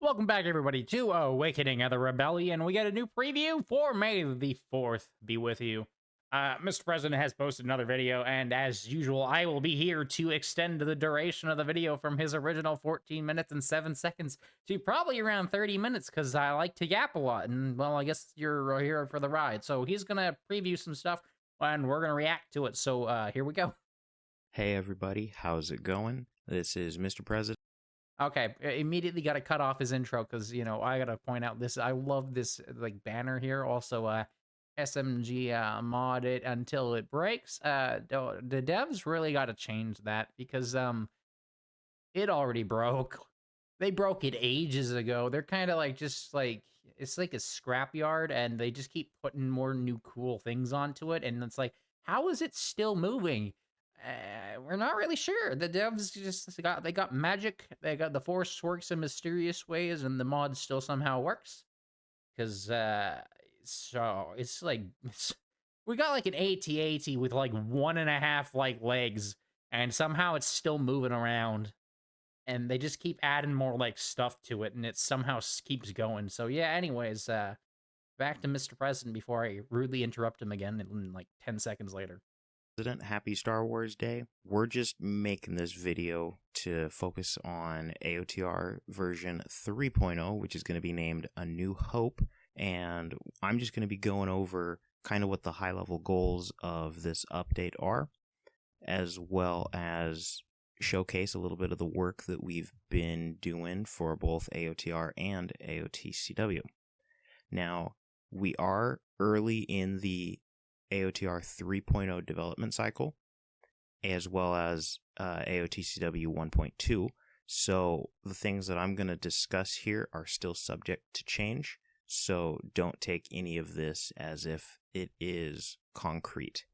Welcome back, everybody, to Awakening of the Rebellion. We got a new preview for May the 4th. Be with you. Mr. President has posted another video, and as usual, I will be here to extend the duration of the video from his original 14 minutes and 7 seconds to probably around 30 minutes, because I like to yap a lot, and, well, I guess you're here for the ride. So he's going to preview some stuff, and we're going to react to it. So here we go. Hey everybody, how's it going? This is Mr. President. Okay, immediately got to cut off his intro because, I got to point out this. I love this, like, banner here. Also, SMG mod it until it breaks. The devs really got to change that because it already broke. They broke it ages ago. They're kind of like just like it's like a scrapyard, and they just keep putting more new cool things onto it, and it's like, how is it still moving? We're not really sure. The devs just got magic. They got the force works in mysterious ways, and the mod still somehow works. Because so it's like we got like an AT-AT with like 1.5 like legs, and somehow it's still moving around. And they just keep adding more like stuff to it, and it somehow keeps going. So yeah. Anyways, back to Mr. President before I rudely interrupt him again in like 10 seconds later. Happy Star Wars Day. We're just making this video to focus on AOTR version 3.0, which is going to be named A New Hope. And I'm just going to be going over kind of what the high-level goals of this update are, as well as showcase a little bit of the work that we've been doing for both AOTR and AOTCW. Now, we are early in the AOTR 3.0 development cycle, as well as AOTCW 1.2. So the things that I'm going to discuss here are still subject to change. So don't take any of this as if it is concrete.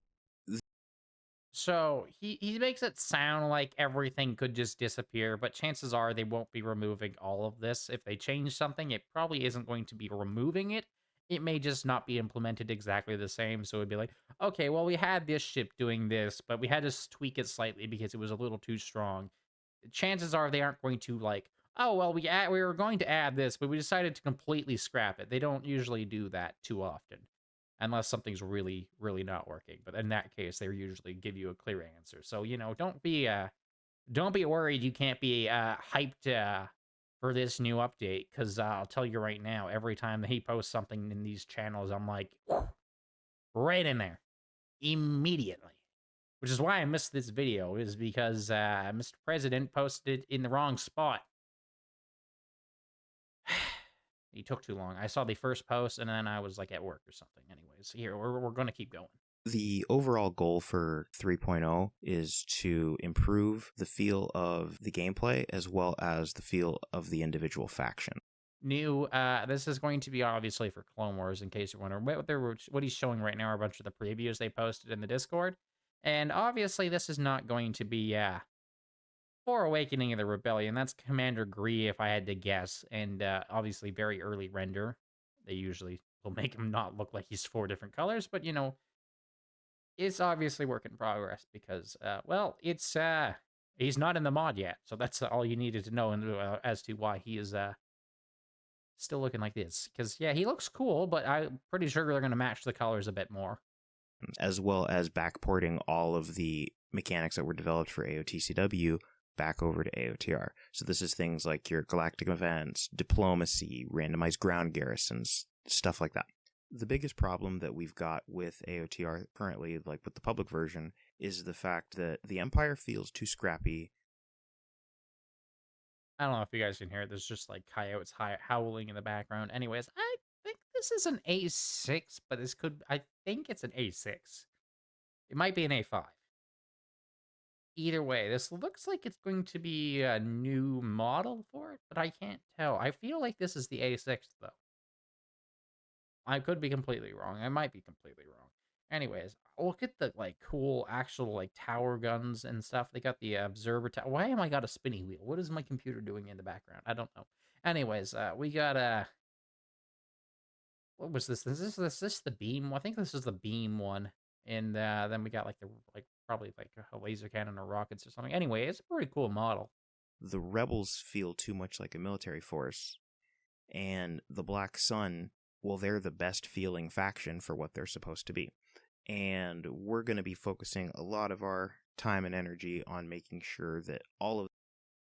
So he makes it sound like everything could just disappear, but chances are they won't be removing all of this. If they change something, it probably isn't going to be removing it. It may just not be implemented exactly the same. So it'd be like, okay, well, we had this ship doing this, but we had to tweak it slightly because it was a little too strong. Chances are they aren't going to like, oh, well, we were going to add this, but we decided to completely scrap it. They don't usually do that too often, unless something's really, really not working. But in that case, they usually give you a clear answer. So, don't be worried you can't be hyped for this new update, because I'll tell you right now, every time that he posts something in these channels, I'm like, right in there, immediately. Which is why I missed this video, is because Mr. President posted it in the wrong spot. He took too long. I saw the first post, and then I was like at work or something. Anyways, here, we're going to keep going. The overall goal for 3.0 is to improve the feel of the gameplay as well as the feel of the individual faction. New, this is going to be obviously for Clone Wars, in case you're wondering. What he's showing right now are a bunch of the previews they posted in the Discord. And obviously this is not going to be, for Awakening of the Rebellion. That's Commander Gree, if I had to guess. And obviously very early render. They usually will make him not look like he's 4 different colors, but it's obviously work in progress because, well, it's he's not in the mod yet, so that's all you needed to know as to why he is still looking like this. Because yeah, he looks cool, but I'm pretty sure they're going to match the colors a bit more, as well as backporting all of the mechanics that were developed for AOTCW back over to AOTR. So this is things like your galactic events, diplomacy, randomized ground garrisons, stuff like that. The biggest problem that we've got with AOTR currently, like with the public version, is the fact that the Empire feels too scrappy. I don't know if you guys can hear it. There's just like coyotes howling in the background. Anyways, I think this is an A6, but I think it's an A6. It might be an A5. Either way, this looks like it's going to be a new model for it, but I can't tell. I feel like this is the A6, though. I could be completely wrong. I might be completely wrong. Anyways, look at the like cool actual like tower guns and stuff. They got the observer tower. Why am I got a spinning wheel? What is my computer doing in the background? I don't know. Anyways, we got what was this? Is this the beam? I think this is the beam one. And then we got like probably like a laser cannon or rockets or something. Anyway, it's a pretty cool model. The rebels feel too much like a military force, And the Black Sun, well, they're the best feeling faction for what they're supposed to be. And we're going to be focusing a lot of our time and energy on making sure that all of.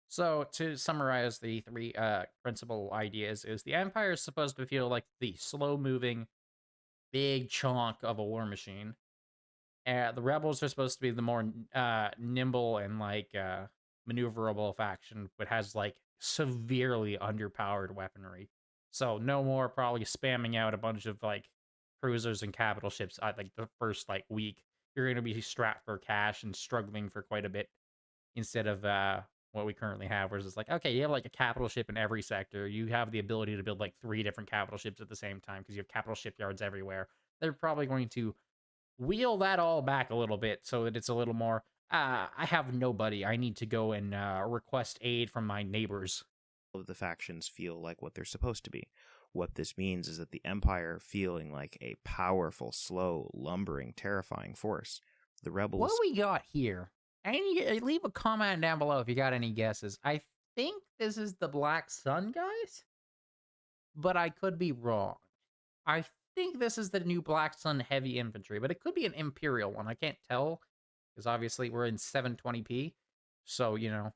So to summarize the three principal ideas is the Empire is supposed to feel like the slow moving big chunk of a war machine. The rebels are supposed to be the more nimble and like maneuverable faction, but has like severely underpowered weaponry. So no more probably spamming out a bunch of like cruisers and capital ships at like the first like week. You're going to be strapped for cash and struggling for quite a bit instead of what we currently have, where it's like, okay, you have like a capital ship in every sector. You have the ability to build like 3 different capital ships at the same time because you have capital shipyards everywhere. They're probably going to wheel that all back a little bit so that it's a little more, I have nobody. I need to go and request aid from my neighbors. Of the factions feel like what they're supposed to be. What this means is that the Empire feeling like a powerful, slow, lumbering, terrifying force. The rebels. What we got here? Leave a comment down below if you got any guesses. I think this is the Black Sun guys, but I could be wrong. I think this is the new Black Sun heavy infantry, but it could be an Imperial one. I can't tell because obviously we're in 720p, so you know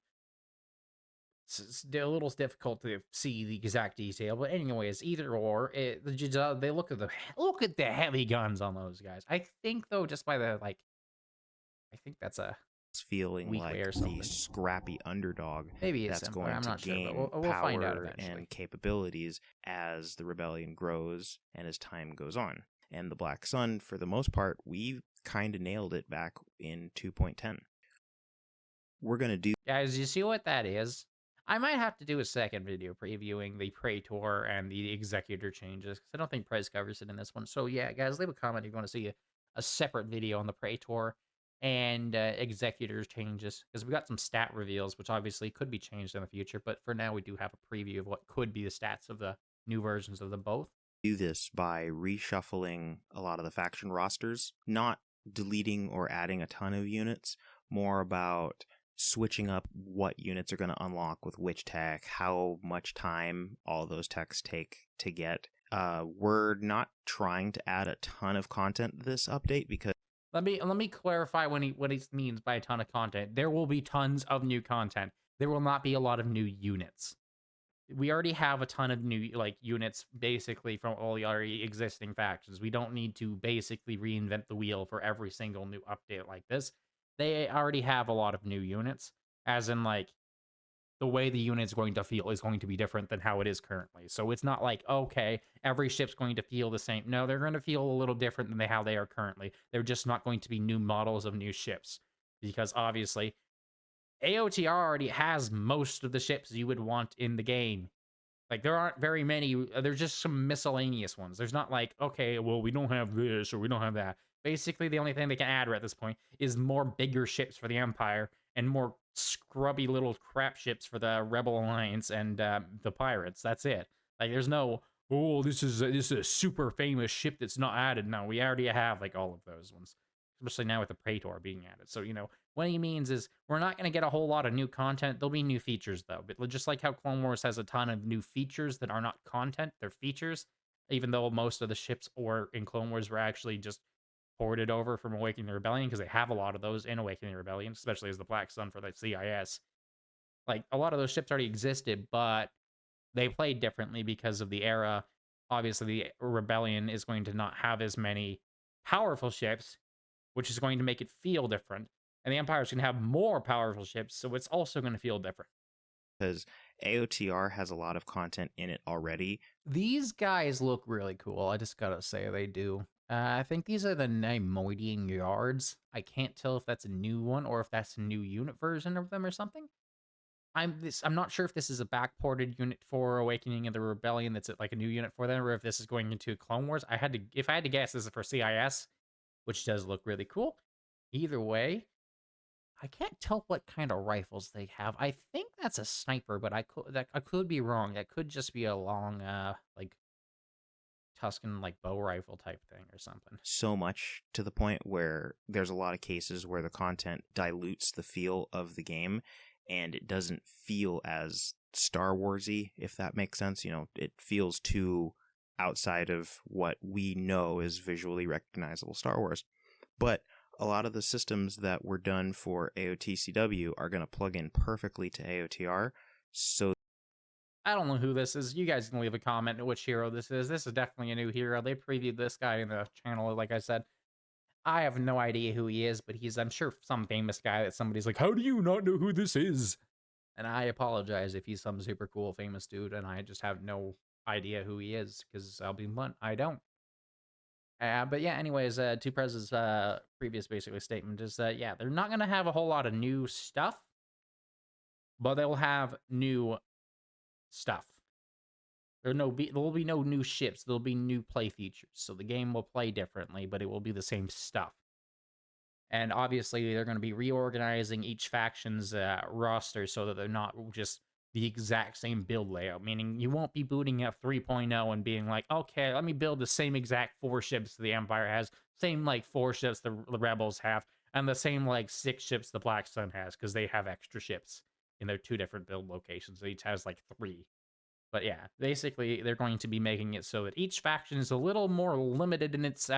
it's a little difficult to see the exact detail. But anyways, either or, they look at the heavy guns on those guys. I think though, just by the like, I think that's a feeling like the scrappy underdog. Maybe that's going to gain we'll power find out eventually. And capabilities as the rebellion grows and as time goes on. And the Black Sun, for the most part, we kind of nailed it back in 2.10. We're going to do... Guys, you see what that is? I might have to do a second video previewing the Praetor and the Executor changes, because I don't think Prez covers it in this one. So yeah, guys, leave a comment if you want to see a separate video on the Praetor and Executor changes, because we got some stat reveals, which obviously could be changed in the future, but for now we do have a preview of what could be the stats of the new versions of them both. Do this by reshuffling a lot of the faction rosters, not deleting or adding a ton of units, more about switching up what units are going to unlock with which tech, how much time all those techs take to get. We're not trying to add a ton of content to this update because... Let me clarify what he means by a ton of content. There will be tons of new content. There will not be a lot of new units. We already have a ton of new units basically from all the already existing factions. We don't need to basically reinvent the wheel for every single new update like this. They already have a lot of new units, as in like the way the unit's going to feel is going to be different than how it is currently. So it's not like, okay, every ship's going to feel the same. No, they're going to feel a little different than how they are currently. They're just not going to be new models of new ships, because obviously AOTR already has most of the ships you would want in the game. Like, there aren't very many. There's just some miscellaneous ones. There's not like, okay, well, we don't have this or we don't have that. Basically, the only thing they can add at this point is more bigger ships for the Empire and more scrubby little crap ships for the Rebel Alliance and the Pirates. That's it. Like, there's no, oh, this is a super famous ship that's not added. No, we already have like all of those ones, especially now with the Praetor being added. So, you know, what he means is we're not going to get a whole lot of new content. There'll be new features, though. But just like how Clone Wars has a ton of new features that are not content, they're features, even though most of the ships in Clone Wars were actually just ported over from Awakening the Rebellion, because they have a lot of those in Awakening the Rebellion, especially as the Black Sun for the CIS. Like, a lot of those ships already existed, but they played differently because of the era. Obviously, the Rebellion is going to not have as many powerful ships, which is going to make it feel different. And the Empire is going to have more powerful ships, so it's also going to feel different. Because AOTR has a lot of content in it already. These guys look really cool. I just gotta say they do. I think these are the Neimoidian Yards. I can't tell if that's a new one or if that's a new unit version of them or something. I'm not sure if this is a backported unit for Awakening of the Rebellion that's like a new unit for them, or if this is going into Clone Wars. If I had to guess, this is for CIS, which does look really cool. Either way, I can't tell what kind of rifles they have. I think that's a sniper, but I could be wrong. That could just be a long, like Tuscan bow rifle type thing or something. So much to the point where there's a lot of cases where the content dilutes the feel of the game, and it doesn't feel as Star Warsy, if that makes sense. It feels too outside of what we know is visually recognizable Star Wars. But a lot of the systems that were done for AOTCW are going to plug in perfectly to AOTR. So I don't know who this is. You guys can leave a comment on which hero this is. This is definitely a new hero. They previewed this guy in the channel, like I said. I have no idea who he is, but he's, I'm sure, some famous guy that somebody's like, how do you not know who this is? And I apologize if he's some super cool, famous dude, and I just have no idea who he is, because I'll be blunt, I don't. But yeah, anyways, Two Prez's previous basically statement is that, yeah, they're not going to have a whole lot of new stuff, but they'll have new stuff. There will be no new ships. There'll be new play features. So the game will play differently, but it will be the same stuff. And obviously, they're going to be reorganizing each faction's roster so that they're not just the exact same build layout. Meaning, you won't be booting up 3.0 and being like, okay, let me build the same exact 4 ships the Empire has, same like 4 ships the Rebels have, and the same like 6 ships the Black Sun has, because they have extra ships in their 2 different build locations. So each has like 3. But yeah, basically, they're going to be making it so that each faction is a little more limited in its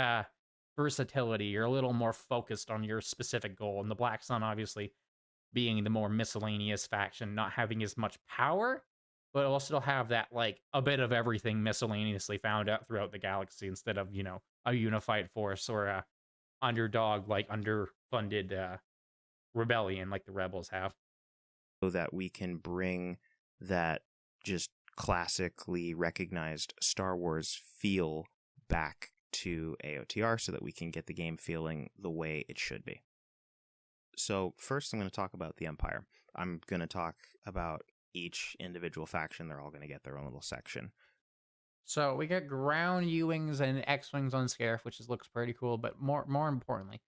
versatility. You're a little more focused on your specific goal. And the Black Sun, obviously, being the more miscellaneous faction, not having as much power, but also have that, like, a bit of everything miscellaneously found out throughout the galaxy instead of, a unified force or a underdog, like, underfunded rebellion like the Rebels have. So that we can bring that just classically recognized Star Wars feel back to AOTR so that we can get the game feeling the way it should be. So first I'm going to talk about the Empire. I'm going to talk about each individual faction. They're all going to get their own little section. So we got ground U-wings and X-wings on Scarif, which looks pretty cool. But more importantly,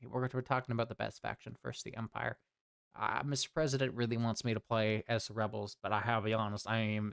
we're talking about the best faction first, the Empire. Mr. President really wants me to play as the Rebels, but I have to be honest, I am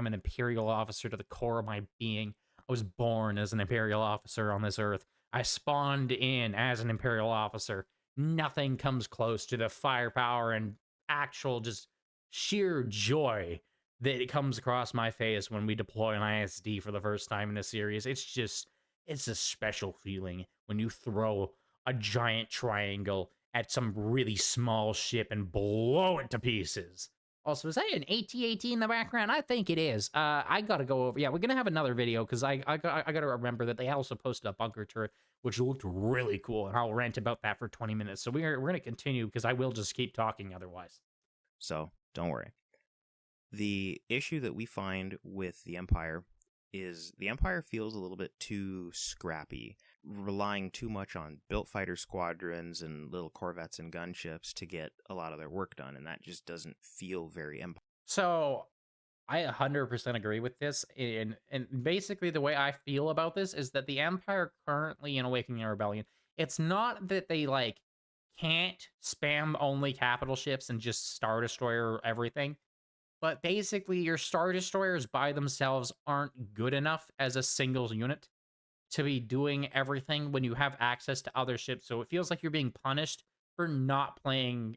an Imperial officer to the core of my being. I was born as an Imperial officer on this earth. I spawned in as an Imperial officer. Nothing comes close to the firepower and actual just sheer joy that it comes across my face when we deploy an ISD for the first time in a series. It's a special feeling when you throw a giant triangle at some really small ship and blow it to pieces. Also, is that an AT-AT in the background? I think it is. I gotta go over. Yeah, we're gonna have another video because I gotta remember that they also posted a bunker turret, which looked really cool, and I'll rant about that for 20 minutes. So we're gonna continue because I will just keep talking otherwise. So don't worry. The issue that we find with the Empire is the Empire feels a little bit too scrappy, relying too much on built fighter squadrons and little corvettes and gunships to get a lot of their work done, and that just doesn't feel very Empire. So I 100% agree with this, and basically the way I feel about this is that the Empire currently in Awakening and Rebellion, it's not that they like can't spam only capital ships and just Star Destroyer everything. But basically, your Star Destroyers by themselves aren't good enough as a single unit to be doing everything when you have access to other ships. So it feels like you're being punished for not playing,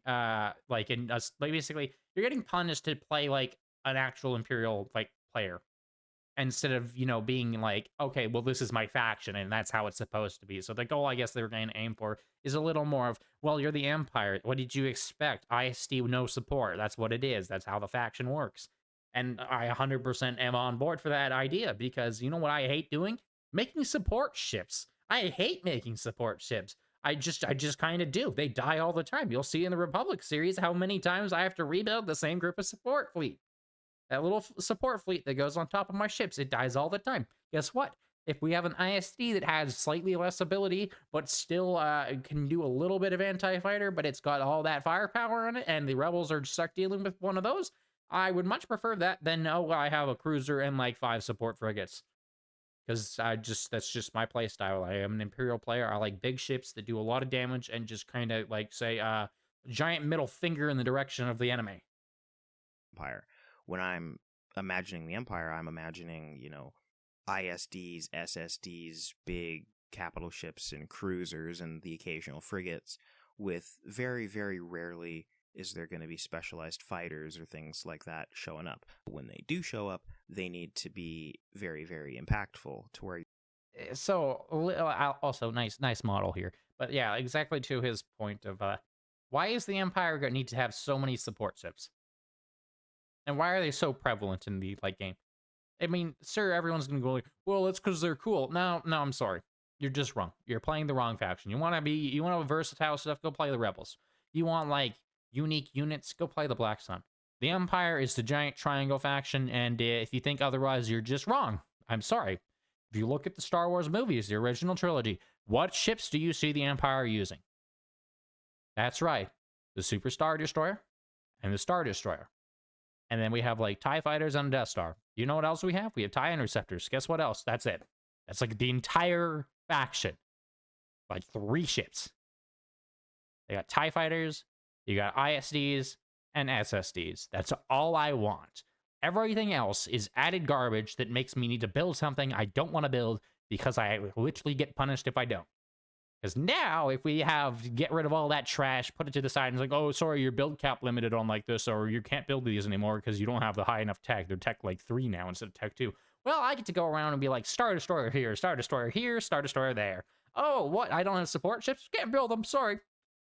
basically, you're getting punished to play like an actual Imperial like player instead of being like, okay, well, this is my faction and that's how it's supposed to be. So the goal I guess they're going to aim for is a little more of, well, you're the Empire, what did you expect? ISD no support, that's what it is, that's how the faction works. And I 100% am on board for that idea, because you know what I hate doing? Making support ships. I hate making support ships. I just kind of do. They die all the time. You'll see in the Republic series how many times I have to rebuild the same group of support fleet. That little support fleet that goes on top of my ships, it dies all the time. Guess what? If we have an ISD that has slightly less ability, but still can do a little bit of anti-fighter, but it's got all that firepower in it, and the Rebels are stuck dealing with one of those, I would much prefer that than, oh, I have a cruiser and like 5 support frigates. Because that's just my play style. I am an Imperial player. I like big ships that do a lot of damage and just kind of like say, giant middle finger in the direction of the enemy. Empire. When I'm imagining the Empire, I'm imagining, ISDs, SSDs, big capital ships and cruisers and the occasional frigates with very, very rarely is there going to be specialized fighters or things like that showing up? When they do show up, they need to be very, very impactful to where. So also nice model here, but yeah, exactly to his point of why is the Empire going to need to have so many support ships, and why are they so prevalent in the game? I mean, sir, everyone's gonna go like, well, it's because they're cool. No, I'm sorry, you're just wrong. You're playing the wrong faction. You want to have versatile stuff? Go play the Rebels. You want unique units? Go play the Black Sun. The Empire is the giant triangle faction, and if you think otherwise, you're just wrong. I'm sorry. If you look at the Star Wars movies, the original trilogy, what ships do you see the Empire using? That's right, the Super Star Destroyer and the Star Destroyer. And then we have TIE fighters and Death Star. You know what else we have? We have TIE interceptors. Guess what else? That's it. That's the entire faction. 3 ships. They got TIE fighters, you got ISDs, and SSDs. That's all I want. Everything else is added garbage that makes me need to build something I don't want to build because I literally get punished if I don't. Because now, if we get rid of all that trash, put it to the side, and it's oh, sorry, your build cap limited on this, or you can't build these anymore because you don't have the high enough tech. They're tech 3 now instead of tech 2. Well, I get to go around and be Star Destroyer here, Star Destroyer here, Star Destroyer there. Oh, what? I don't have support ships? Can't build them, sorry.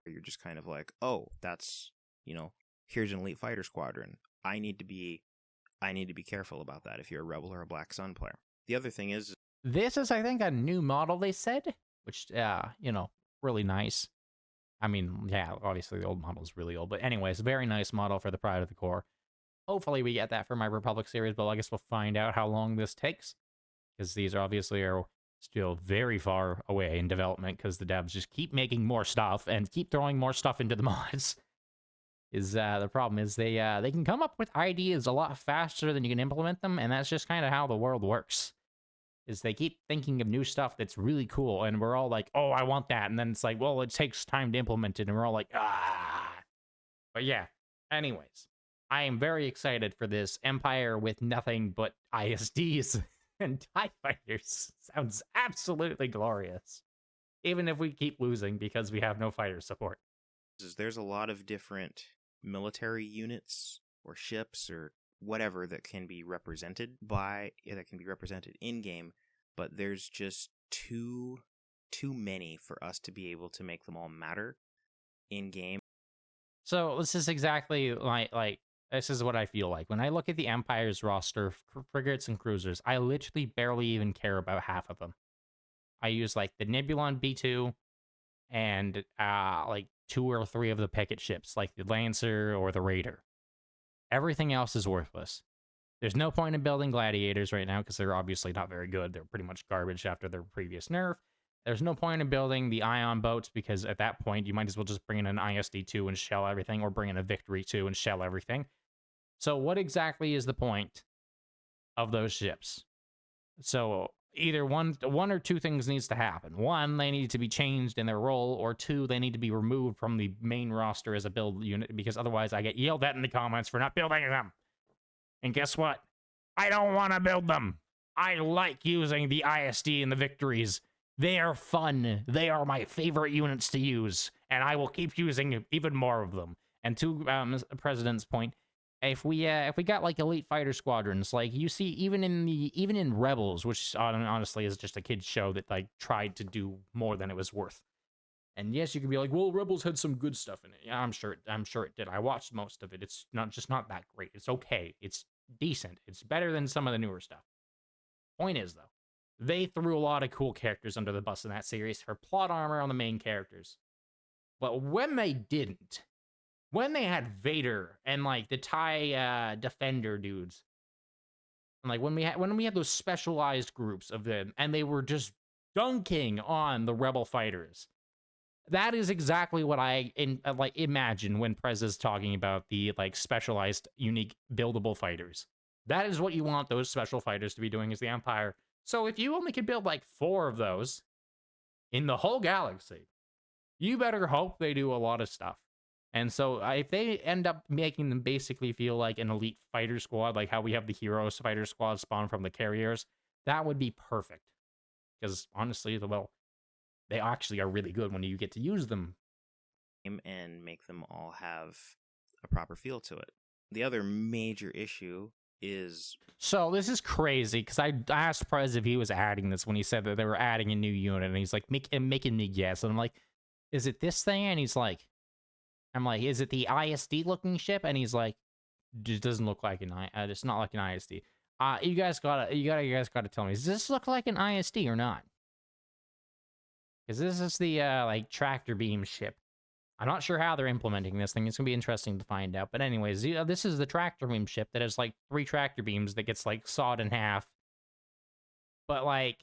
You're just kind of oh, that's, here's an elite fighter squadron. I need to be careful about that if you're a Rebel or a Black Sun player. The other thing is, this is, I think, a new model, they said, which, really nice. I mean, yeah, obviously the old model is really old, but anyways, very nice model for the Pride of the Core. Hopefully we get that for my Republic series, but I guess we'll find out how long this takes, because these obviously are still very far away in development, because the devs just keep making more stuff and keep throwing more stuff into the mods. The problem is they can come up with ideas a lot faster than you can implement them, and that's just kind of how the world works. Is they keep thinking of new stuff that's really cool, and we're all oh, I want that, and then it's well, it takes time to implement it, and we're all ah. But yeah, anyways, I am very excited for this Empire with nothing but ISDs and TIE fighters. Sounds absolutely glorious. Even if we keep losing because we have no fighter support. There's a lot of different military units or ships or whatever that can be represented in game, but there's just too many for us to be able to make them all matter in game. So this is exactly this is what I feel like when I look at the Empire's roster of frigates and cruisers. I literally barely even care about half of them. I use the Nebulon B2 and 2 or 3 of the Picket ships, like the Lancer or the Raider. Everything else is worthless. There's no point in building gladiators right now because they're obviously not very good. They're pretty much garbage after their previous nerf. There's no point in building the ion boats because at that point you might as well just bring in an ISD-2 and shell everything, or bring in a Victory 2 and shell everything. So what exactly is the point of those ships? So either one or two things needs to happen. 1, they need to be changed in their role, or 2, they need to be removed from the main roster as a build unit, because otherwise I get yelled at in the comments for not building them. And guess what? I don't want to build them. I like using the ISD and the Victories. They are fun. They are my favorite units to use, and I will keep using even more of them. And to President's point, if we got elite fighter squadrons, you see even in Rebels, which honestly is just a kids show that tried to do more than it was worth. And yes, you can be well, Rebels had some good stuff in it. Yeah, I'm sure it did. I watched most of it. It's not that great. It's okay. It's decent. It's better than some of the newer stuff. Point is, though, they threw a lot of cool characters under the bus in that series for plot armor on the main characters. But when they didn't, when they had Vader and the TIE Defender dudes, and when we had those specialized groups of them, and they were just dunking on the Rebel fighters, that is exactly what I imagine when Prez is talking about the specialized, unique, buildable fighters. That is what you want those special fighters to be doing as the Empire. So if you only could build 4 of those in the whole galaxy, you better hope they do a lot of stuff. And so if they end up making them basically feel like an elite fighter squad, like how we have the Heroes fighter squad spawn from the carriers, that would be perfect. Because honestly, they actually are really good when you get to use them. And make them all have a proper feel to it. The other major issue is... So this is crazy, because I asked Prez if he was adding this when he said that they were adding a new unit, and he's like, making me guess. And I'm like, is it this thing? And he's like, I'm like, is it the ISD looking ship? And he's like, it doesn't look like it's not like an ISD. You guys gotta tell me, does this look like an ISD or not? Because this is the like tractor beam ship. I'm not sure how they're implementing this thing. It's gonna be interesting to find out. But anyways, this is the tractor beam ship that has like 3 tractor beams that gets like sawed in half. But like,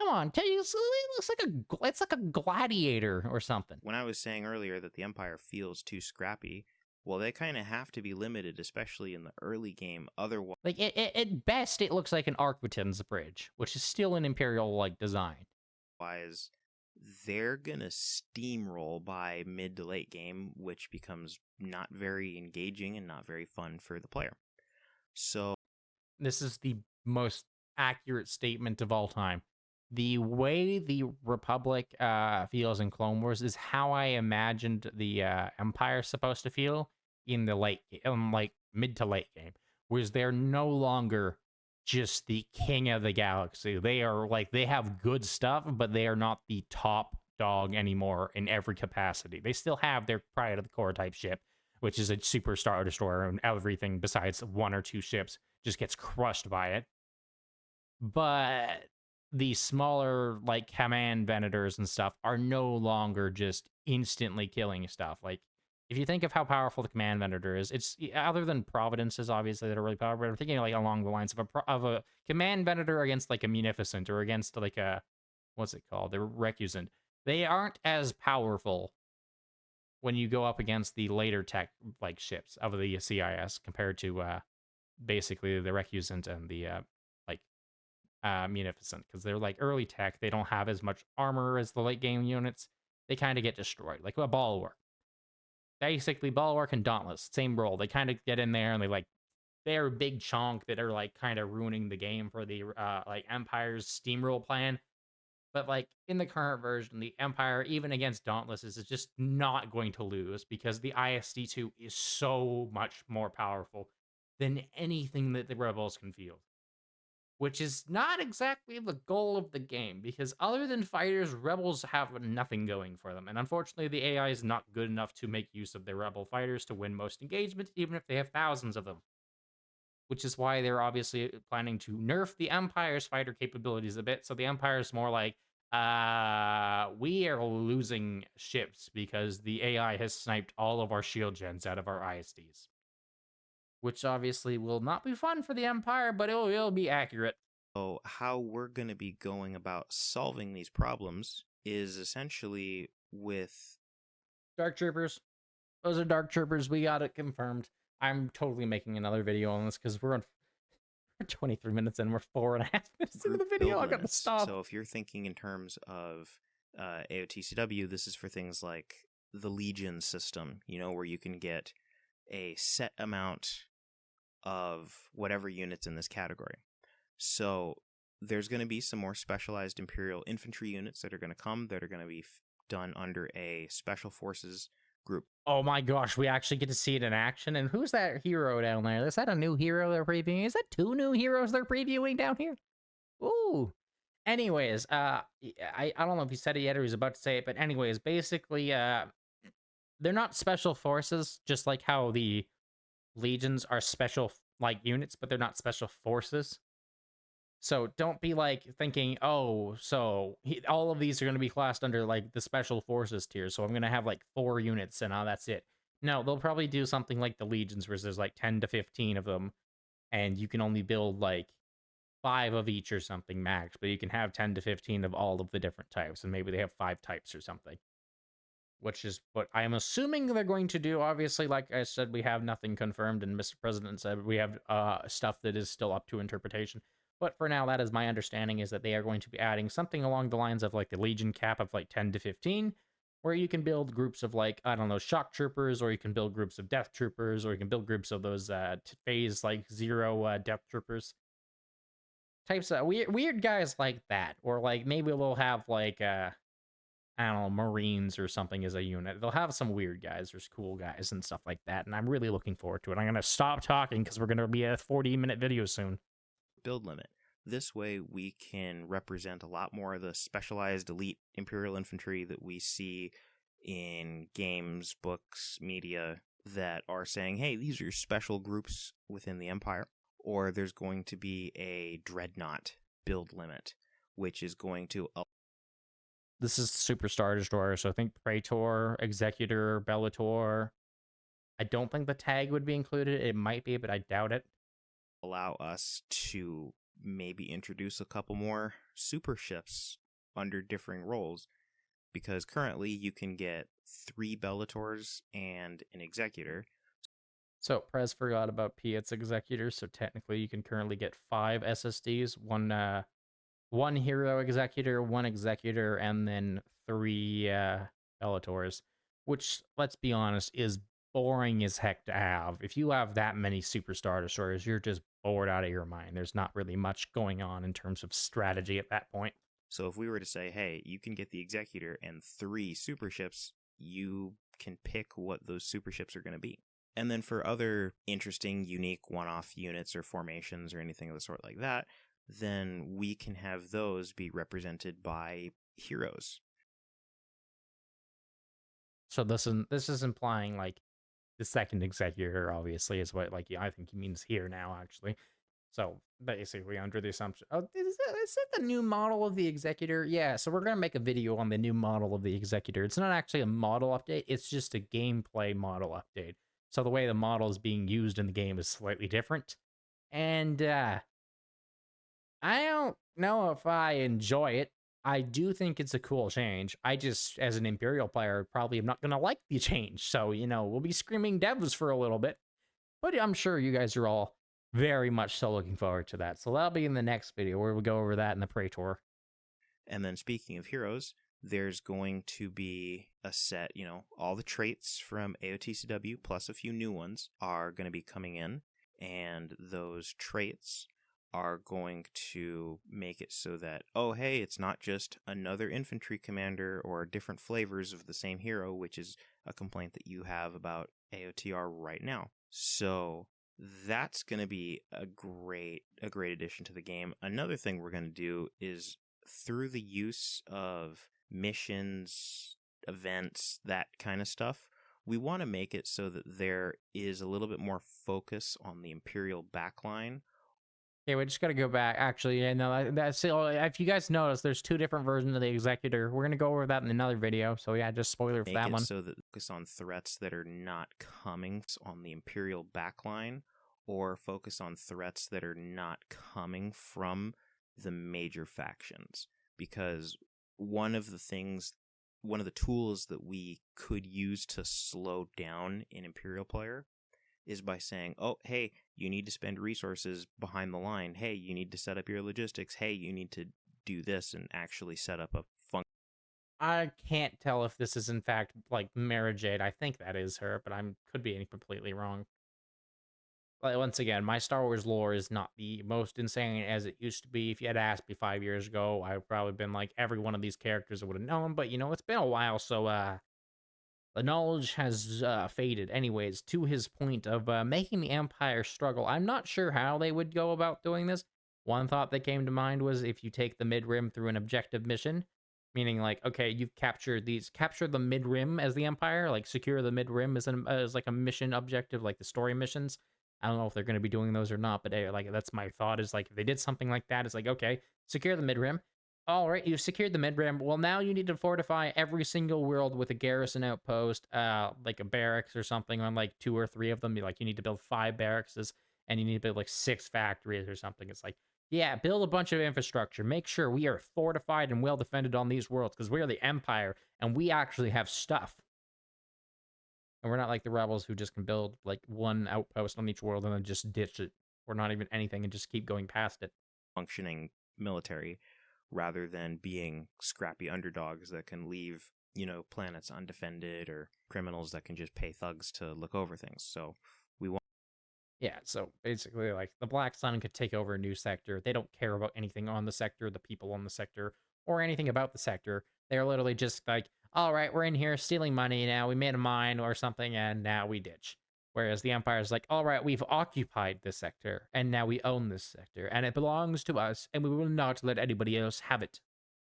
come on, it looks like a gladiator or something. When I was saying earlier that the Empire feels too scrappy, well, they kind of have to be limited, especially in the early game. Otherwise, like at best, it looks like an Arquitens bridge, which is still an Imperial like design. They're gonna steamroll by mid to late game, which becomes not very engaging and not very fun for the player. So this is the most accurate statement of all time. The way the Republic feels in Clone Wars is how I imagined the Empire supposed to feel in the late, like mid to late game, whereas they're no longer just the king of the galaxy. They are like, they have good stuff, but they are not the top dog anymore in every capacity. They still have their Pride of the Core type ship, which is a super Star Destroyer, and everything besides 1 or 2 ships just gets crushed by it. But the smaller like command Venators and stuff are no longer just instantly killing stuff. Like, if you think of how powerful the command Venator is, it's other than Providences, obviously, that are really powerful. But I'm thinking like along the lines of a command Venator against like a Munificent, or against like a, what's it called, the Recusant. They aren't as powerful when you go up against the later tech like ships of the CIS compared to basically the Recusant and the Munificent, because they're like early tech. They don't have as much armor as the late game units. They kind of get destroyed, like a Bulwark. Basically, Bulwark and Dauntless, same role. They kind of get in there and they're a big chunk that are like kind of ruining the game for the like Empire's steamroll plan. But like in the current version, the Empire, even against Dauntless, is just not going to lose, because the ISD2 is so much more powerful than anything that the Rebels can field. Which is not exactly the goal of the game, because other than fighters, Rebels have nothing going for them. And unfortunately, the AI is not good enough to make use of their Rebel fighters to win most engagements, even if they have thousands of them. Which is why they're obviously planning to nerf the Empire's fighter capabilities a bit, so the Empire's more like, we are losing ships because the AI has sniped all of our shield gens out of our ISDs. Which obviously will not be fun for the Empire, but it'll be accurate. So how we're going to be going about solving these problems is essentially with Dark Troopers. Those are Dark Troopers. We got it confirmed. I'm totally making another video on this because we're 23 minutes in. We're 4.5 minutes into the video. I got to stop. So if you're thinking in terms of AOTCW, this is for things like the Legion system, where you can get a set amount of whatever units in this category. So there's going to be some more specialized Imperial infantry units that are going to come, that are going to be done under a special forces group. Oh my gosh, we actually get to see it in action. And who's that hero down there? Is that a new hero they're previewing? Is that 2 new heroes they're previewing down here? Ooh. Anyways, I don't know if he said it yet or he's about to say it, but anyways, basically, they're not special forces, just like how the Legions are special like units, but they're not special forces. So don't be like thinking, oh, so all of these are going to be classed under like the special forces tier, so I'm going to have like 4 units and that's it. No, they'll probably do something like the Legions, where there's like 10 to 15 of them, and you can only build like 5 of each or something max, but you can have 10 to 15 of all of the different types, and maybe they have 5 types or something. Which is what I'm assuming they're going to do. Obviously, like I said, we have nothing confirmed, and Mr. President said we have stuff that is still up to interpretation. But for now, that is my understanding, is that they are going to be adding something along the lines of like the Legion cap of like 10 to 15, where you can build groups of like, I don't know, shock troopers, or you can build groups of death troopers, or you can build groups of those phase like 0 death troopers. Types of weird guys like that. Or like maybe we'll have like I don't know, Marines or something as a unit. They'll have some weird guys. There's cool guys and stuff like that. And I'm really looking forward to it. I'm going to stop talking because we're going to be a 40-minute video soon. Build limit. This way we can represent a lot more of the specialized elite Imperial infantry that we see in games, books, media that are saying, hey, these are special groups within the Empire. Or there's going to be a Dreadnought build limit, which is going to... This is Super Star Destroyer, so I think Praetor, Executor, Bellator. I don't think the tag would be included. It might be, but I doubt it. Allow us to maybe introduce a couple more super ships under differing roles, because currently you can get 3 Bellators and an Executor. So Prez forgot about Piet's Executor, so technically you can currently get 5 SSDs, one Hero Executor, 1 Executor, and then 3 Bellators, which, let's be honest, is boring as heck to have. If you have that many Super Star Destroyers, you're just bored out of your mind. There's not really much going on in terms of strategy at that point. So if we were to say, hey, you can get the Executor and 3 super ships, you can pick what those super ships are going to be. And then for other interesting, unique one-off units or formations or anything of the sort like that, then we can have those be represented by heroes. So this is implying like the second Executor, obviously, is what I think he means here now, actually. So basically, under the assumption, is it the new model of the Executor? Yeah. So we're gonna make a video on the new model of the Executor. It's not actually a model update; it's just a gameplay model update. So the way the model is being used in the game is slightly different, and I don't know if I enjoy it. I do think it's a cool change. I just, as an Imperial player, probably am not gonna like the change. So we'll be screaming devs for a little bit, but I'm sure you guys are all very much so looking forward to that. So that'll be in the next video where we go over that in the Praetor. And then speaking of heroes, there's going to be a set, all the traits from AOTCW plus a few new ones are going to be coming in. And those traits are going to make it so that, oh, hey, it's not just another infantry commander or different flavors of the same hero, which is a complaint that you have about AOTR right now. So that's going to be a great addition to the game. Another thing we're going to do is, through the use of missions, events, that kind of stuff, we want to make it so that there is a little bit more focus on the Imperial backline. Okay, we just got to go back. Actually, yeah, no, that's it. If you guys notice, there's 2 different versions of the Executor. We're going to go over that in another video. So yeah, just spoiler for that one. So that focus on threats that are not coming on the Imperial backline, or focus on threats that are not coming from the major factions. Because one of the tools that we could use to slow down an Imperial player is by saying, oh, hey, you need to spend resources behind the line. Hey, you need to set up your logistics. Hey, you need to do this and actually set up a function. I can't tell if this is in fact like Mara Jade. I think that is her, but I could be completely wrong. Like, once again, my Star Wars lore is not the most insane as it used to be. If you had asked me 5 years ago, I would probably been like every one of these characters I would have known. But it's been a while, so the knowledge has faded. Anyways, to his point of making the Empire struggle, I'm not sure how they would go about doing this. One thought that came to mind was if you take the mid-rim through an objective mission, meaning like, okay, you've capture the mid-rim as the Empire, like secure the mid-rim as like a mission objective, like the story missions. I don't know if they're going to be doing those or not, but like that's my thought is like if they did something like that, it's like, okay, secure the mid-rim. All right, you've secured the mid-rim. Well, now you need to fortify every single world with a garrison outpost, like a barracks or something on like 2 or 3 of them. Like you need to build 5 barracks and you need to build like 6 factories or something. It's like, yeah, build a bunch of infrastructure. Make sure we are fortified and well defended on these worlds because we are the Empire and we actually have stuff. And we're not like the rebels who just can build like 1 outpost on each world and then just ditch it, or not even anything, and just keep going past it. Functioning military, rather than being scrappy underdogs that can leave, planets undefended, or criminals that can just pay thugs to look over things. So we want... Yeah, so basically, like, the Black Sun could take over a new sector. They don't care about anything on the sector, the people on the sector, or anything about the sector. They're literally just like, all right, we're in here stealing money now. We made a mine or something, and now we ditch. Whereas the Empire is like, all right, we've occupied this sector, and now we own this sector, and it belongs to us, and we will not let anybody else have it.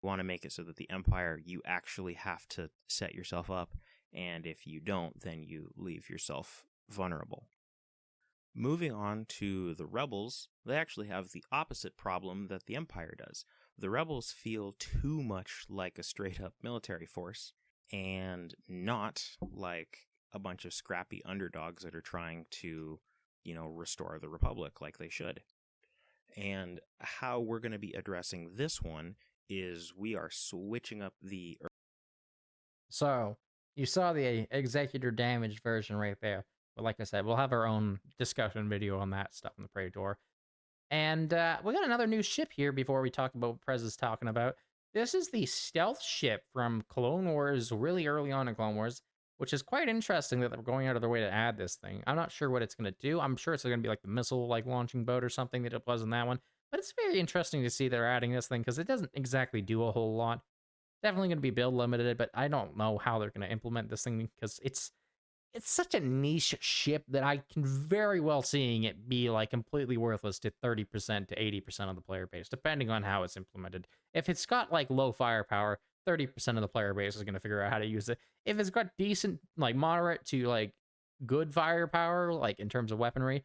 You want to make it so that the Empire, you actually have to set yourself up, and if you don't, then you leave yourself vulnerable. Moving on to the Rebels, they actually have the opposite problem that the Empire does. The Rebels feel too much like a straight-up military force, and not like a bunch of scrappy underdogs that are trying to, restore the Republic like they should. And how we're going to be addressing this one is we are switching up the... So, you saw the executor damage version right there. But like I said, we'll have our own discussion video on that stuff in the Praetor. And we got another new ship here before we talk about what Prez is talking about. This is the stealth ship from Clone Wars, really early on in Clone Wars, which is quite interesting that they're going out of their way to add this thing. I'm not sure what it's going to do. I'm sure it's going to be like the missile launching boat or something that it was in that one. But it's very interesting to see they're adding this thing because it doesn't exactly do a whole lot. Definitely going to be build limited, but I don't know how they're going to implement this thing because it's such a niche ship that I can very well seeing it be like completely worthless to 30% to 80% of the player base, depending on how it's implemented. If it's got like low firepower, 30% of the player base is going to figure out how to use it. If it's got decent, like moderate to like good firepower, like in terms of weaponry,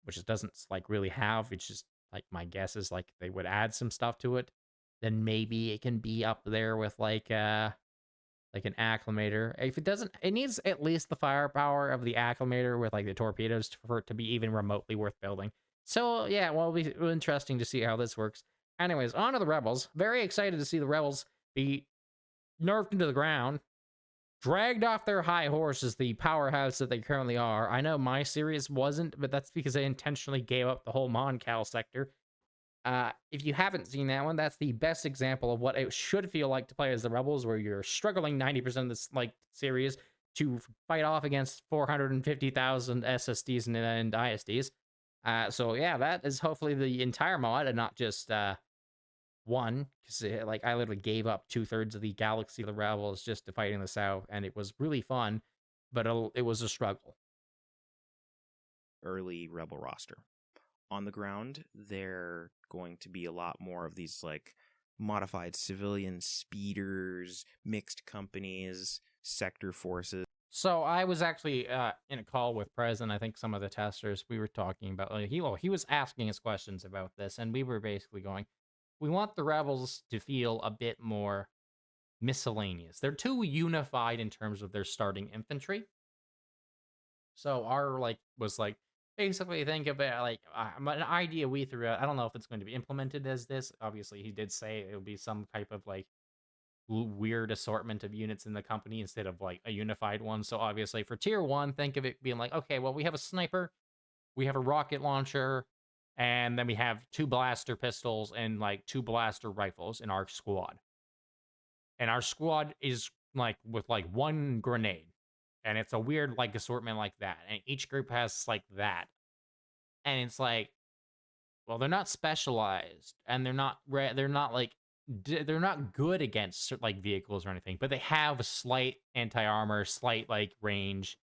which it doesn't like really have, it's just like my guess is like they would add some stuff to it, then maybe it can be up there with like an acclimator. If it doesn't, it needs at least the firepower of the acclimator with like the torpedoes for it to be even remotely worth building. So yeah, well, it'll be interesting to see how this works. Anyways, on to the Rebels. Very excited to see the Rebels be nerfed into the ground, dragged off their high horses, the powerhouse that they currently are. I know my series wasn't, but that's because they intentionally gave up the whole Mon Cal sector. If you haven't seen that one, that's the best example of what it should feel like to play as the Rebels, where you're struggling 90% of this like series to fight off against 450,000 SSDs and ISDs. So yeah, that is hopefully the entire mod and not just one, because like I literally gave up 2/3 of the galaxy of the Rebels just to fight in the South, and it was really fun, but it was a struggle. Early Rebel roster. On the ground, they're going to be a lot more of these like modified civilian speeders, mixed companies, sector forces. So I was actually in a call with Prez and I think some of the testers. We were talking about he was asking us questions about this, and we were basically going, we want the Rebels to feel a bit more miscellaneous. They're too unified in terms of their starting infantry. So our was basically think of it like an idea we threw out. I don't know if it's going to be implemented as this. Obviously, he did say it would be some type of like weird assortment of units in the company instead of like a unified one. So obviously for tier 1, think of it being like, okay, well, we have a sniper, we have a rocket launcher, and then we have 2 blaster pistols and like 2 blaster rifles in our squad. And our squad is like with like 1 grenade. And it's a weird like assortment like that. And each group has like that. And it's like, well, they're not specialized and they're not like they're not good against like vehicles or anything, but they have a slight anti-armor, slight like range,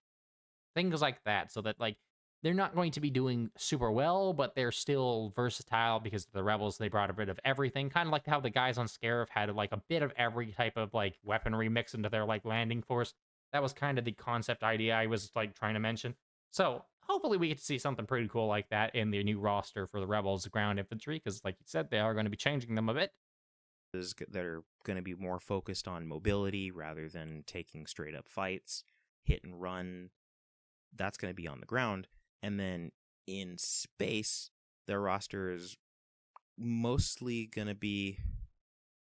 things like that, so that like they're not going to be doing super well, but they're still versatile because the Rebels, they brought a bit of everything, kind of like how the guys on Scarif had like a bit of every type of like weaponry mixed into their like landing force. That was kind of the concept idea I was like trying to mention. So hopefully we get to see something pretty cool like that in the new roster for the Rebels ground infantry, because like you said, they are going to be changing them a bit. That are going to be more focused on mobility rather than taking straight up fights, hit and run. That's going to be on the ground. And then in space, their roster is mostly going to be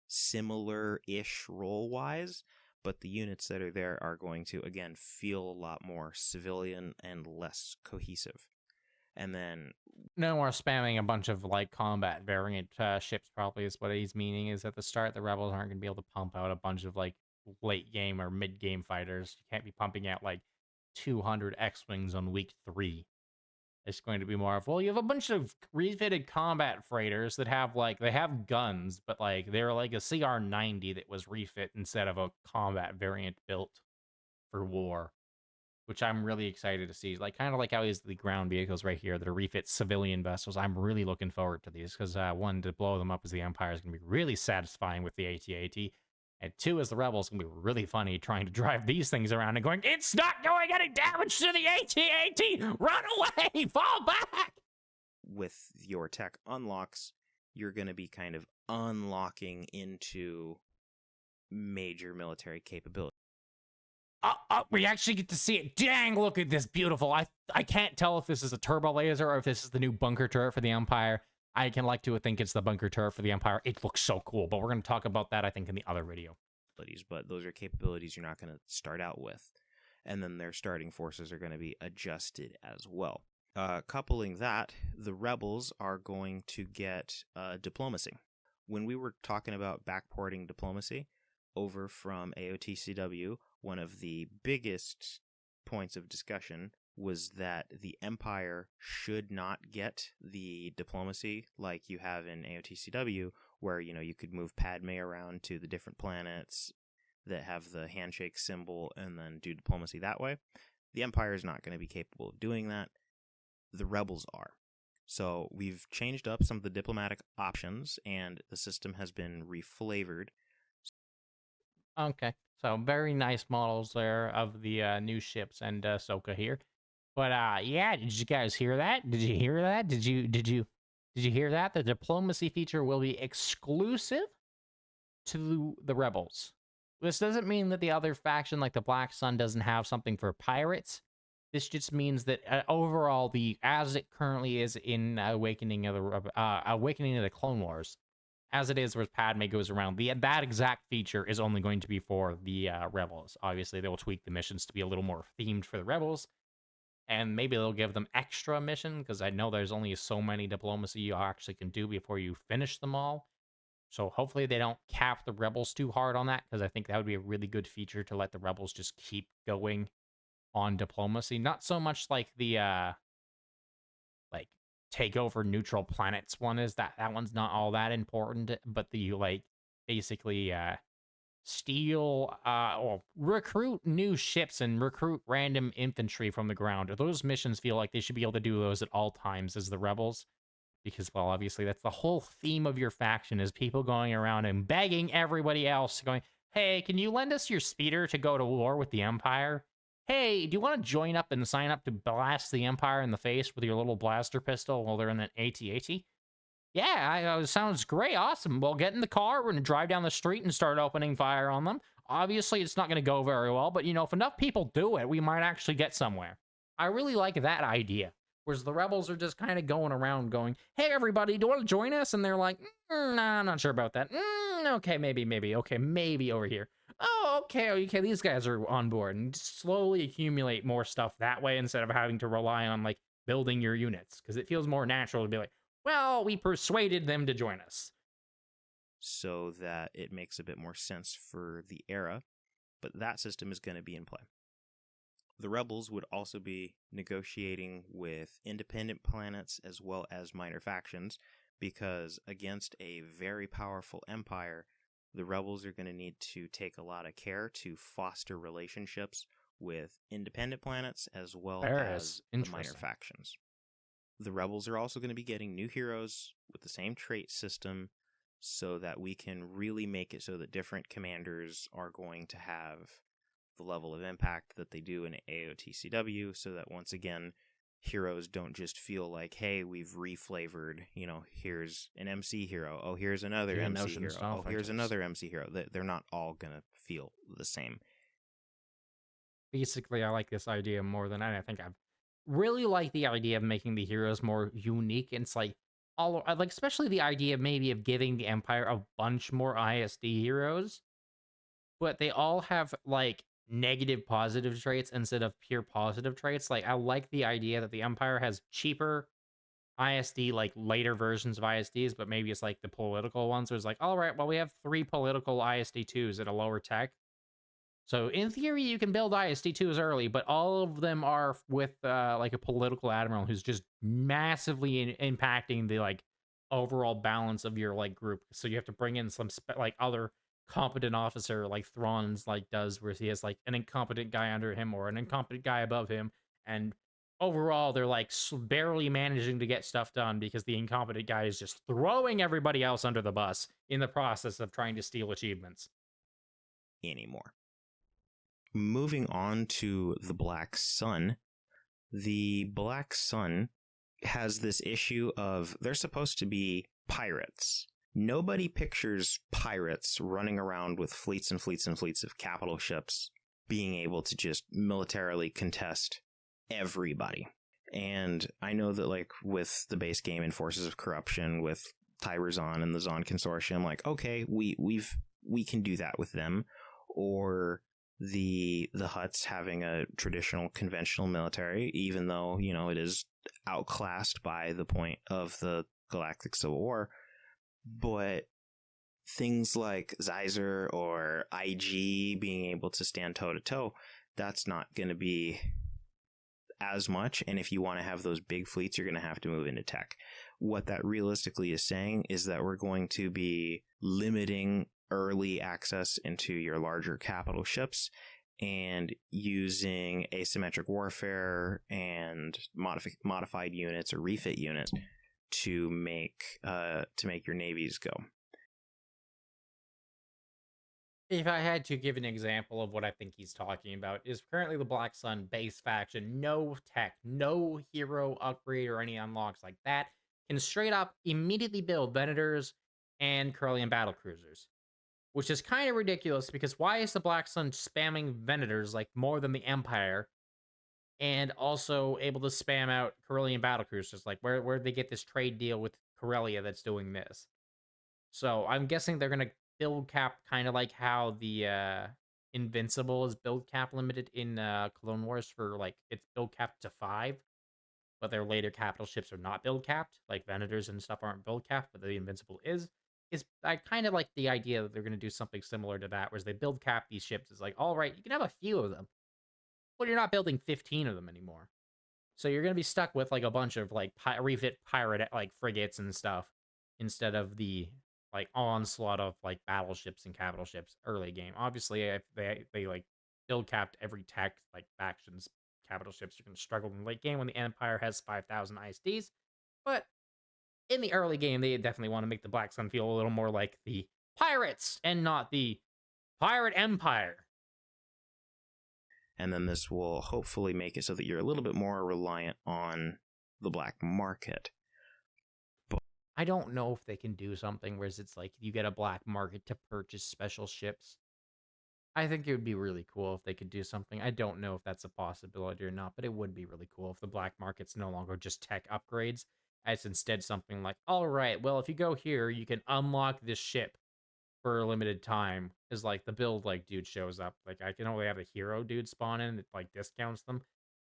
similar-ish role-wise, but the units that are there are going to, again, feel a lot more civilian and less cohesive. And then no more spamming a bunch of like combat variant ships, probably is what he's meaning, is at the start the Rebels aren't going to be able to pump out a bunch of like late game or mid game fighters. You can't be pumping out like 200 X-Wings on week 3. It's going to be more of, well, you have a bunch of refitted combat freighters that have like they have guns, but like they're like a CR-90 that was refit instead of a combat variant built for war, which I'm really excited to see. Like kind of like how is the ground vehicles right here that are refit civilian vessels. I'm really looking forward to these because one, to blow them up as the Empire is going to be really satisfying with the AT-AT. And two, as the Rebels, going to be really funny trying to drive these things around and going, it's not doing any damage to the AT-AT! Run away! Fall back! With your tech unlocks, you're going to be kind of unlocking into major military capability. We actually get to see it. Dang, look at this beautiful. I can't tell if this is a turbo laser or if this is the new bunker turret for the Empire. I can like to think it's the bunker turret for the Empire. It looks so cool, but we're going to talk about that, I think, in the other video. But those are capabilities you're not going to start out with. And then their starting forces are going to be adjusted as well. Coupling that, the Rebels are going to get diplomacy. When we were talking about backporting diplomacy over from AOTCW, one of the biggest points of discussion was that the Empire should not get the diplomacy like you have in AOTCW, where, you know, you could move Padme around to the different planets that have the handshake symbol and then do diplomacy that way. The Empire is not going to be capable of doing that. The Rebels are. So we've changed up some of the diplomatic options, and the system has been reflavored. Okay, so very nice models there of the new ships and Ahsoka here. But yeah, did you guys hear that? Did you hear that? Did you hear that? The diplomacy feature will be exclusive to the Rebels. This doesn't mean that the other faction, like the Black Sun, doesn't have something for pirates. This just means that overall, as it currently is in Awakening of the Clone Wars, as it is where Padme goes around, that exact feature is only going to be for the Rebels. Obviously, they will tweak the missions to be a little more themed for the Rebels, and maybe they'll give them extra mission, because I know there's only so many diplomacy you actually can do before you finish them all. So hopefully they don't cap the Rebels too hard on that, because I think that would be a really good feature to let the Rebels just keep going on diplomacy. Not so much like the like take over neutral planets one is. That one's not all that important, but the like basically steal or recruit new ships and recruit random infantry from the ground. Those missions feel like they should be able to do those at all times as the Rebels, because, well, obviously that's the whole theme of your faction, is people going around and begging everybody else, going, hey, can you lend us your speeder to go to war with the Empire? Hey, do you want to join up and sign up to blast the Empire in the face with your little blaster pistol while they're in an AT-AT? Yeah, sounds great, awesome. Well, get in the car, we're going to drive down the street and start opening fire on them. Obviously, it's not going to go very well, but, you know, if enough people do it, we might actually get somewhere. I really like that idea. Whereas the Rebels are just kind of going around going, hey, everybody, do you want to join us? And they're like, nah, I'm not sure about that. Okay, maybe. Okay, maybe over here. Oh, okay, these guys are on board. And just slowly accumulate more stuff that way instead of having to rely on, like, building your units. Because it feels more natural to be like, well, we persuaded them to join us. So that it makes a bit more sense for the era. But that system is going to be in play. The Rebels would also be negotiating with independent planets as well as minor factions, because against a very powerful empire, the Rebels are going to need to take a lot of care to foster relationships with independent planets as well as the minor factions. The Rebels are also going to be getting new heroes with the same trait system, so that we can really make it so that different commanders are going to have the level of impact that they do in AOTCW, so that once again, heroes don't just feel like, hey, we've reflavored, you know, here's an MC hero, oh, here's another MC hero, oh, here's another MC hero. They're not all going to feel the same. Basically, I like this idea more than I think I've really liked the idea of making the heroes more unique. And it's like, especially the idea of giving the Empire a bunch more ISD heroes, but they all have, like, negative positive traits instead of pure positive traits. Like, I like the idea that the Empire has cheaper ISD, like later versions of ISDs, but maybe it's like the political ones where it's like, all right, well, we have 3 political ISD2s at a lower tech. So in theory, you can build ISD2s early, but all of them are with like a political admiral who's just massively impacting the like overall balance of your like group. So you have to bring in some like other competent officer like Thrawn's like does, where he has like an incompetent guy under him or an incompetent guy above him, and overall they're like barely managing to get stuff done because the incompetent guy is just throwing everybody else under the bus in the process of trying to steal achievements anymore. Moving on to the Black Sun. The Black Sun has this issue of they're supposed to be pirates. Nobody pictures pirates running around with fleets and fleets and fleets of capital ships being able to just militarily contest everybody. And I know that like with the base game and Forces of Corruption with Tyrazon and the Zon Consortium, like, okay, we can do that with them. Or the Hutts having a traditional conventional military, even though, you know, it is outclassed by the point of the Galactic Civil War. But things like Xyzer or IG being able to stand toe to toe, that's not going to be as much. And if you want to have those big fleets, you're going to have to move into tech. What that realistically is saying is that we're going to be limiting early access into your larger capital ships and using asymmetric warfare and modified units or refit units to make your navies go. If I had to give an example of what I think he's talking about, is currently the Black Sun base faction, no tech, no hero upgrade or any unlocks like that, can straight up immediately build Venators and Corellian battlecruisers. Which is kind of ridiculous, because why is the Black Sun spamming Venators like more than the Empire, and also able to spam out Corellian battlecruisers? Like, where'd they get this trade deal with Corellia that's doing this? So I'm guessing they're gonna build cap kind of like how the Invincible is build cap limited in Clone Wars, for like it's build capped to 5, but their later capital ships are not build capped. Like Venators and stuff aren't build capped, but the Invincible is. I kind of like the idea that they're going to do something similar to that, whereas they build cap these ships. It's like, all right, you can have a few of them, but you're not building 15 of them anymore. So you're going to be stuck with like a bunch of like refit pirate like frigates and stuff, instead of the like onslaught of like battleships and capital ships early game. Obviously, if they like build capped every tech, like factions, capital ships are going to struggle in the late game when the Empire has 5,000 ISDs. But in the early game, they definitely want to make the Black Sun feel a little more like the pirates and not the pirate empire. And then this will hopefully make it so that you're a little bit more reliant on the black market. But I don't know if they can do something where it's like you get a black market to purchase special ships. I think it would be really cool if they could do something. I don't know if that's a possibility or not, but it would be really cool if the black market's no longer just tech upgrades. It's instead something like, all right, well, if you go here, you can unlock this ship for a limited time. Is like the build like dude shows up. Like I can only have a hero dude spawn in that like discounts them.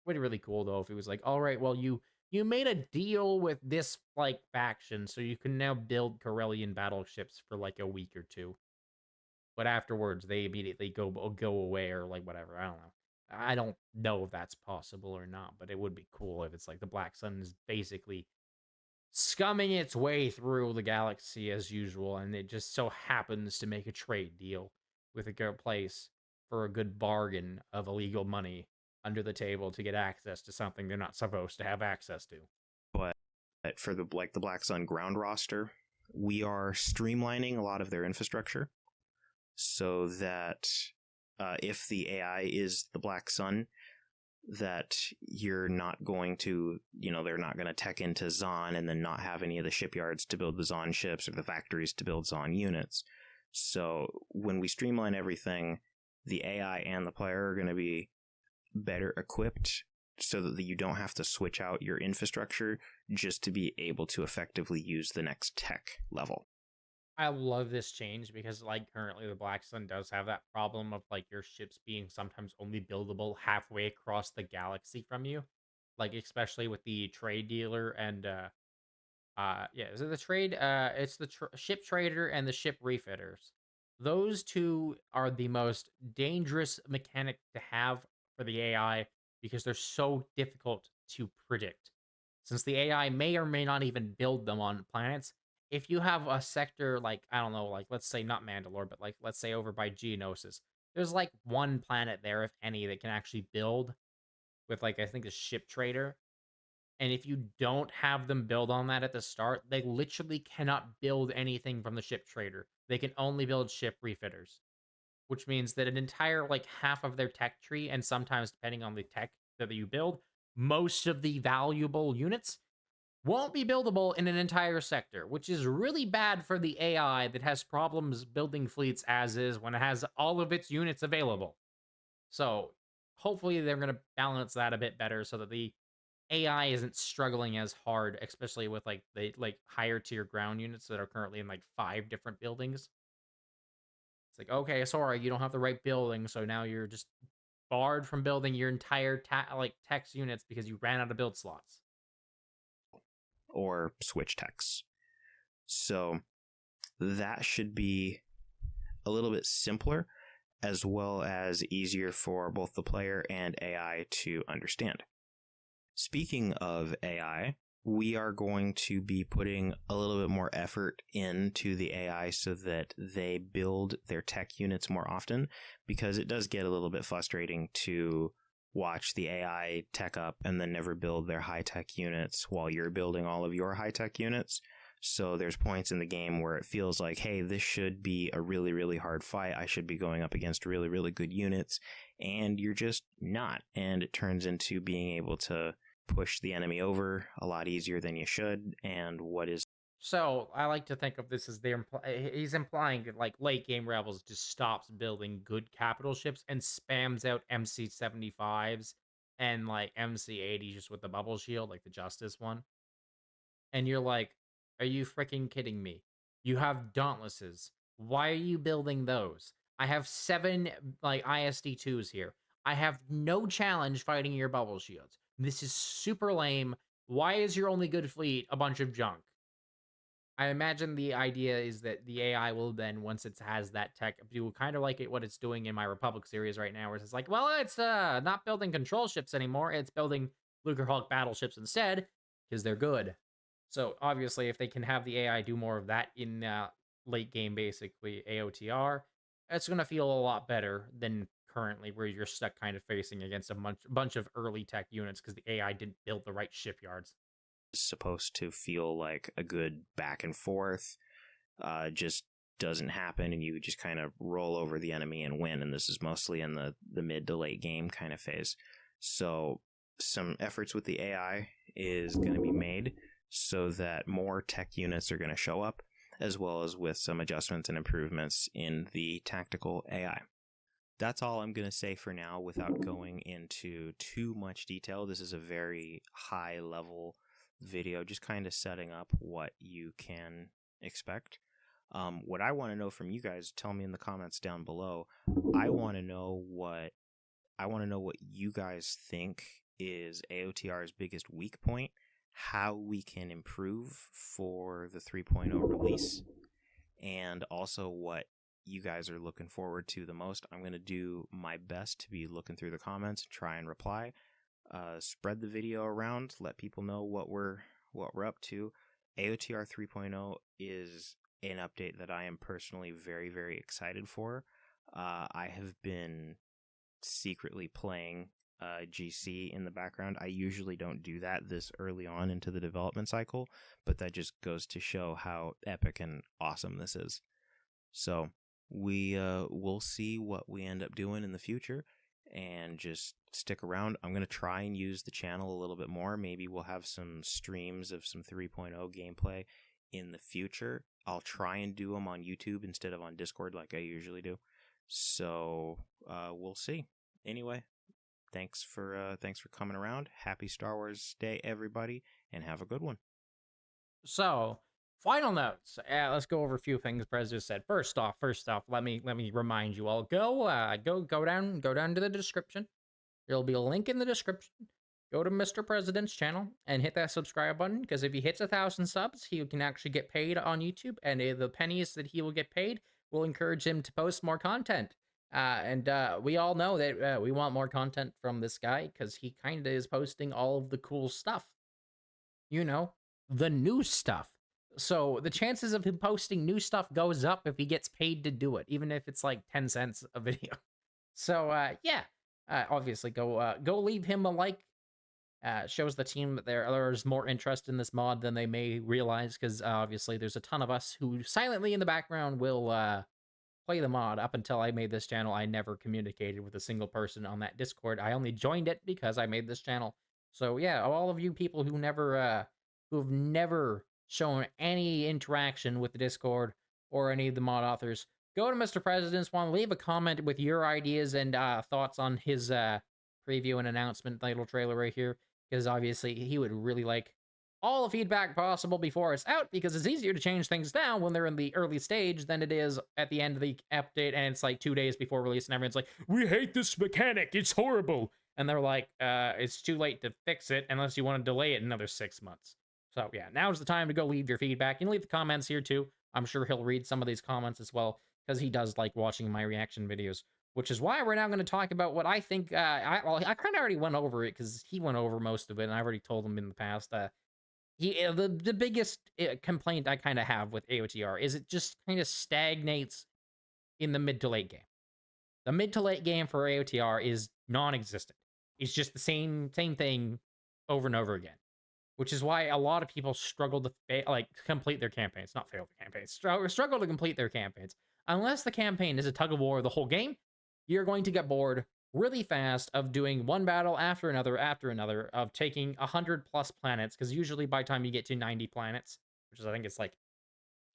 Would be really cool though if it was like, all right, well, you made a deal with this like faction, so you can now build Corellian battleships for like a week or two. But afterwards, they immediately go away or like whatever. I don't know. I don't know if that's possible or not, but it would be cool if it's like the Black Sun is basically scumming its way through the galaxy as usual, and it just so happens to make a trade deal with a good place for a good bargain of illegal money under the table to get access to something they're not supposed to have access to. But for the Black Sun ground roster, we are streamlining a lot of their infrastructure so that if the AI is the Black Sun, that you're not going to, they're not going to tech into Zon and then not have any of the shipyards to build the Zon ships or the factories to build Zon units. So when we streamline everything, the AI and the player are going to be better equipped so that you don't have to switch out your infrastructure just to be able to effectively use the next tech level. I love this change because, like, currently the Black Sun does have that problem of, like, your ships being sometimes only buildable halfway across the galaxy from you. Like, especially with the trade dealer and, is it the trade? It's the ship trader and the ship refitters. Those two are the most dangerous mechanic to have for the AI because they're so difficult to predict. Since the AI may or may not even build them on planets, if you have a sector like, I don't know, like let's say not Mandalore, but like let's say over by Geonosis, there's like one planet there, if any, that can actually build with like I think a ship trader. And if you don't have them build on that at the start, they literally cannot build anything from the ship trader. They can only build ship refitters, which means that an entire like half of their tech tree, and sometimes depending on the tech that you build, most of the valuable units won't be buildable in an entire sector, which is really bad for the AI that has problems building fleets as is when it has all of its units available. So hopefully they're going to balance that a bit better so that the AI isn't struggling as hard, especially with like the like higher tier ground units that are currently in like 5 different buildings. It's like, okay, sorry, you don't have the right building, so now you're just barred from building your entire like text units because you ran out of build slots. Or switch techs. So that should be a little bit simpler, as well as easier for both the player and AI to understand. Speaking of AI, we are going to be putting a little bit more effort into the AI so that they build their tech units more often, because it does get a little bit frustrating to watch the AI tech up and then never build their high-tech units while you're building all of your high-tech units. So there's points in the game where it feels like, hey, this should be a really, really hard fight. I should be going up against really, really good units, and you're just not. And it turns into being able to push the enemy over a lot easier than you should. And what is So I like to think of this as he's implying that like late game Rebels just stops building good capital ships and spams out MC-75s and like MC-80s just with the bubble shield, like the Justice one. And you're like, are you freaking kidding me? You have Dauntlesses. Why are you building those? I have 7 like ISD2s here. I have no challenge fighting your bubble shields. This is super lame. Why is your only good fleet a bunch of junk? I imagine the idea is that the AI will then, once it has that tech, do kind of like what it's doing in my Republic series right now, where it's like, well, it's not building control ships anymore. It's building Lucrehulk battleships instead because they're good. So obviously, if they can have the AI do more of that in late game, basically AOTR, it's going to feel a lot better than currently, where you're stuck kind of facing against a bunch of early tech units because the AI didn't build the right shipyards. supposed to feel like a good back and forth just doesn't happen, and you just kind of roll over the enemy and win. And this is mostly in the mid to late game kind of phase. So some efforts with the AI is going to be made so that more tech units are going to show up, as well as with some adjustments and improvements in the tactical AI. That's all I'm going to say for now without going into too much detail. This is a very high level video, just kind of setting up what you can expect. What I want to know from you guys, tell me in the comments down below. I want to know what you guys think is AOTR's biggest weak point, how we can improve for the 3.0 release, and also what you guys are looking forward to the most. I'm going to do my best to be looking through the comments, try and reply. Spread the video around, let people know what we're up to. AOTR 3.0 is an update that I am personally very, very excited for. I have been secretly playing GC in the background. I usually don't do that this early on into the development cycle, but that just goes to show how epic and awesome this is. So we'll see what we end up doing in the future, and just stick around. I'm going to try and use the channel a little bit more. Maybe we'll have some streams of some 3.0 gameplay in the future. I'll try and do them on YouTube instead of on Discord like I usually do. So we'll see. Anyway, thanks for coming around. Happy Star Wars Day, everybody, and have a good one. So, final notes. Let's go over a few things Prez just said. First off, let me remind you all. Go down to the description. There'll be a link in the description. Go to Mr. President's channel and hit that subscribe button, because if he hits 1,000 subs, he can actually get paid on YouTube, and the pennies that he will get paid will encourage him to post more content. And we all know that we want more content from this guy because he kind of is posting all of the cool stuff, you know, the new stuff. So the chances of him posting new stuff goes up if he gets paid to do it, even if it's like 10 cents a video. So yeah, obviously go leave him a like. Shows the team that there's more interest in this mod than they may realize, because obviously there's a ton of us who silently in the background will play the mod. Up until I made this channel, I never communicated with a single person on that Discord. I only joined it because I made this channel. So yeah, all of you people who've never shown any interaction with the Discord or any of the mod authors, go to Mr. President's one, leave a comment with your ideas and thoughts on his preview and announcement title trailer right here, because obviously he would really like all the feedback possible before it's out, because it's easier to change things down when they're in the early stage than it is at the end of the update and it's like 2 days before release and everyone's like, we hate this mechanic, it's horrible. And they're like, it's too late to fix it unless you want to delay it another 6 months. So yeah, now's the time to go leave your feedback. You can leave the comments here too. I'm sure he'll read some of these comments as well, because he does like watching my reaction videos. Which is why we're now going to talk about what I think. I kind of already went over it because he went over most of it, and I've already told him in the past. The biggest complaint I kind of have with AOTR is it just kind of stagnates in the mid to late game. The mid to late game for AOTR is non-existent. It's just the same thing over and over again, which is why a lot of people struggle to complete their campaigns. Not fail the campaigns. Struggle to complete their campaigns. Unless the campaign is a tug of war the whole game, you're going to get bored really fast of doing one battle after another, of taking 100+ planets, because usually by the time you get to 90 planets, which is, I think it's like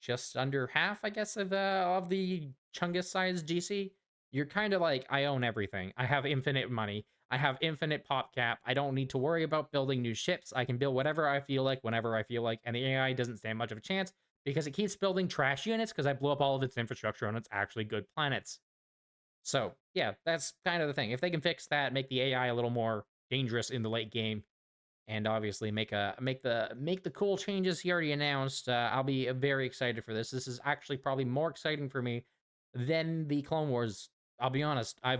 just under half, I guess, of the Chungus-sized GC, you're kind of like, I own everything. I have infinite money. I have infinite pop cap. I don't need to worry about building new ships. I can build whatever I feel like, whenever I feel like, and the AI doesn't stand much of a chance because it keeps building trash units because I blew up all of its infrastructure on its actually good planets. So yeah, that's kind of the thing. If they can fix that, make the AI a little more dangerous in the late game, and obviously make the cool changes he already announced, I'll be very excited for this. This is actually probably more exciting for me than the Clone Wars. I'll be honest. I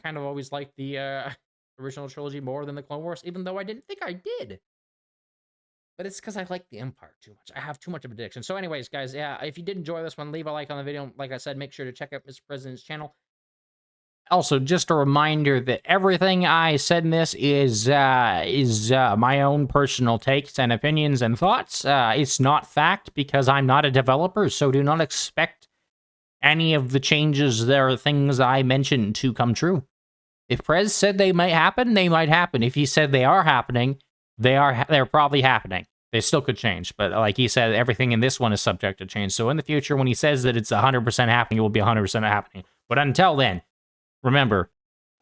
kind of always liked the original trilogy more than the Clone Wars, even though I didn't think I did. But it's because I like the Empire too much. I have too much of an addiction. So anyways, guys, yeah, if you did enjoy this one, leave a like on the video. Like I said, make sure to check out Mr. President's channel. Also, just a reminder that everything I said in this is my own personal takes and opinions and thoughts. It's not fact because I'm not a developer, so do not expect any of the changes or things I mentioned to come true. If Prez said they might happen, they might happen. If he said they are happening, they're probably happening. They still could change, but like he said, everything in this one is subject to change. So in the future, when he says that it's 100% happening, it will be 100% happening. But until then, remember,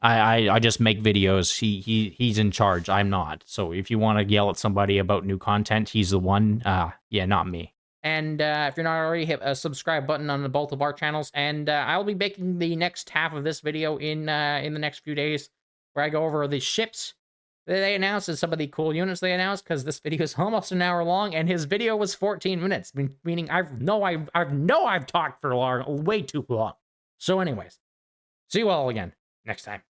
I just make videos. He's in charge. I'm not. So if you want to yell at somebody about new content, he's the one. Yeah, not me. And if you're not already, hit a subscribe button on both of our channels. And I'll be making the next half of this video in the next few days, where I go over the ships that they announced and some of the cool units they announced, because this video is almost an hour long, and his video was 14 minutes, meaning I've talked for way too long. So anyways, see you all again next time.